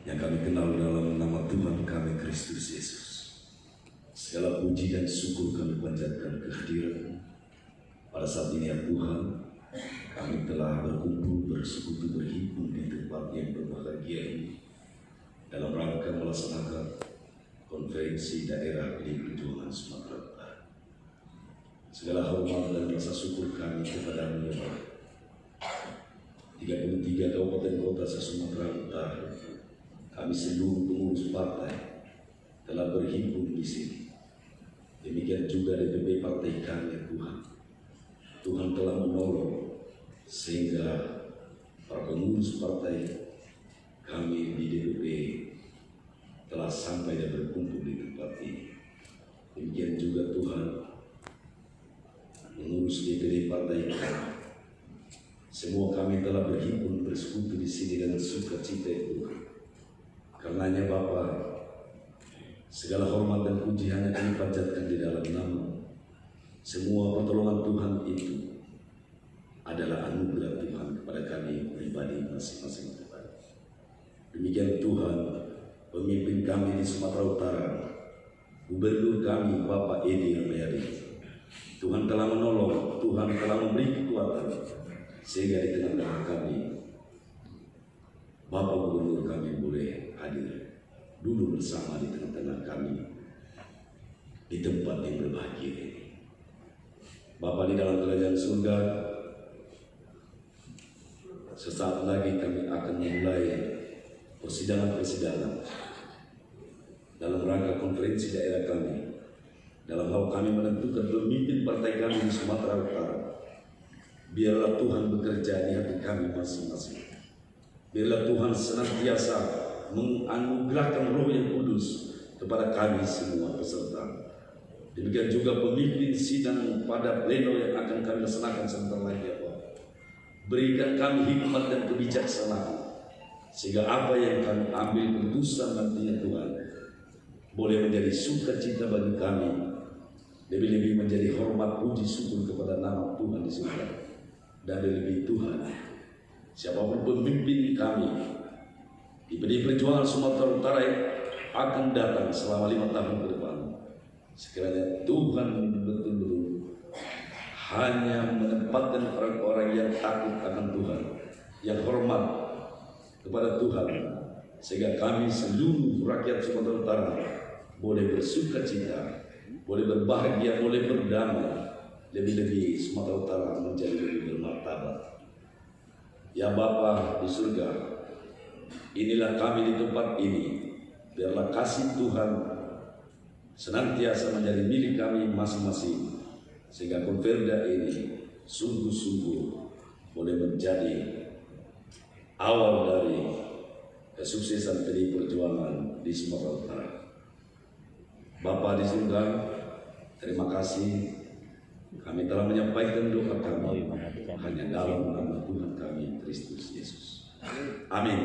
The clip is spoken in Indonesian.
yang kami kenal dalam nama Tuhan kami Kristus Yesus. Segala puji dan syukur kami panjatkan kehadiran pada saat ini ya Tuhan. Kami telah berkumpul, bersekutu, berhimpun di tempat yang berbahagia ini dalam rangka melaksanakan konferensi daerah di Perjuangan Sumatera Utara. Segala hormat dan rasa syukur kami kepada-Mu ya Allah. 33 kabupaten kota se-Sumatera Utara, kami seluruh pengurus partai telah berhimpun di sini. Demikian juga DPP partai kami ya Tuhan. Tuhan telah menolong sehingga para pengurus partai kami di DPP telah sampai dan berkumpul di tempat ini. Demikian juga Tuhan mengurus DPD partai kami. Semua kami telah berhimpun bersekutu di sini dengan sukacita ya Tuhan. Karenanya Bapa, segala hormat dan puji hanya kami panjatkan di dalam nama. Semua pertolongan Tuhan itu adalah anugerah Tuhan kepada kami pribadi masing-masing Tuhan. Demikian Tuhan, pemimpin kami di Sumatera Utara, Gubernur kami Bapak Edi Rahmayadi, Tuhan telah menolong, Tuhan telah memberi kekuatan sehingga di tengah-tengah kami Bapak Gubernur kami boleh hadir duduk bersama di tengah-tengah kami di tempat yang berbahagia ini. Bapak di dalam kerajaan surga, sesaat lagi kami akan memulai persidangan-persidangan dalam rangka konferensi daerah kami, dalam hal kami menentukan pemimpin partai kami di Sumatera Utara. Biarlah Tuhan bekerja di hati kami masing-masing. Biarlah Tuhan senantiasa menganugerahkan Roh yang Kudus kepada kami semua peserta. Demikian juga pemimpin sidang pada pleno yang akan kami laksanakan sebentar lagi ya Pak. Berikan kami hikmat dan kebijaksanaan sehingga apa yang kami ambil keputusan nantinya Tuhan boleh menjadi sukacita bagi kami, lebih-lebih menjadi hormat puji syukur kepada nama Tuhan di surga. Dan lebih Tuhan, siapapun pemimpin kami di PDI Perjuangan Sumatera Utara yang akan datang selama 5 tahun ke depan, sekiranya Tuhan betul-betul hanya menempatkan orang-orang yang takut akan Tuhan, yang hormat kepada Tuhan, sehingga kami seluruh rakyat Sumatera Utara boleh bersukacita, boleh berbahagia, boleh berdamai. Lebih-lebih Sumatera Utara menjadi lebih bermartabat. Ya Bapa di surga, inilah kami di tempat ini. Biarlah kasih Tuhan senantiasa menjadi milik kami masing-masing, sehingga konferda ini sungguh-sungguh boleh menjadi awal dari kesuksesan PDI Perjuangan di Sumatera Utara. Bapa di surga, terima kasih. Kami telah menyampaikan doa kami hanya dalam nama Tuhan kami Kristus Yesus. Amin.